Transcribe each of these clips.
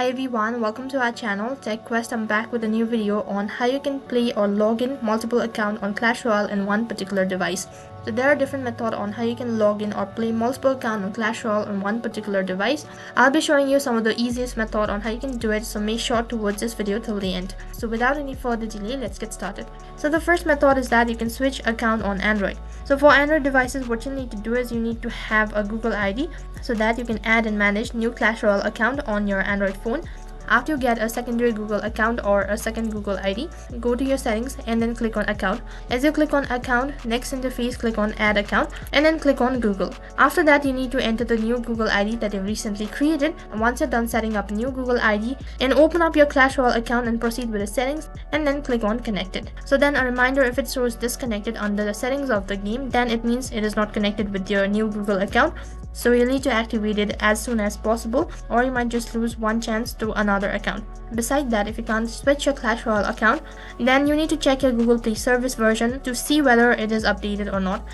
Hi everyone, welcome to our channel Tech Quest. I'm back with a new video on how you can play or log in multiple accounts on Clash Royale in one particular device. So there are different methods on how you can log in or play multiple accounts on Clash Royale on one particular device. I'll be showing you some of the easiest method on how you can do it, so make sure to watch this video till the end. So without any further delay, let's get started. So the first method is that you can switch account on Android. So for Android devices, what you need to do is you need to have a Google ID so that you can add and manage new Clash Royale account on your Android phone. After you get a secondary Google account or a second Google ID, go to your settings and then click on account. As you click on account, next interface click on add account and then click on Google. After that, you need to enter the new Google ID that you've recently created. And once you're done setting up a new Google ID, and open up your Clash Royale account and proceed with the settings and then click on connected. So then a reminder, if it shows disconnected under the settings of the game, then it means it is not connected with your new Google account. So you'll need to activate it as soon as possible, or you might just lose one chance to another account. Besides that, if you can't switch your Clash Royale account, then you need to check your Google Play service version to see whether it is updated or not.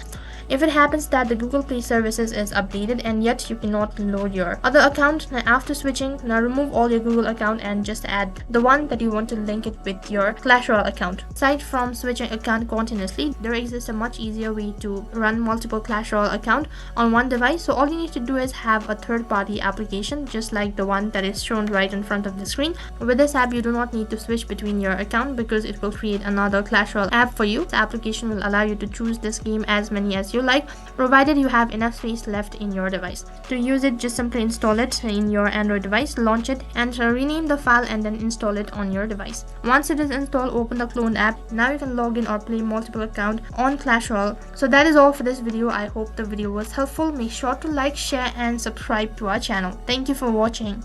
If it happens that the Google Play services is updated and yet you cannot load your other account, now after switching, now remove all your Google account and just add the one that you want to link it with your Clash Royale account. Aside from switching account continuously, there exists a much easier way to run multiple Clash Royale account on one device. So all you need to do is have a third-party application just like the one that is shown right in front of the screen. With this app, you do not need to switch between your account because it will create another Clash Royale app for you. The application will allow you to choose this game as many as you like, provided you have enough space left in your device. To use it, just simply install it in your Android device, launch it and rename the file and then install it on your device. Once it is installed, open the cloned app. Now you can log in or play multiple accounts on Clash Royale. So that is all for this video. I hope the video was helpful. Make sure to like, share and subscribe to our channel. Thank you for watching.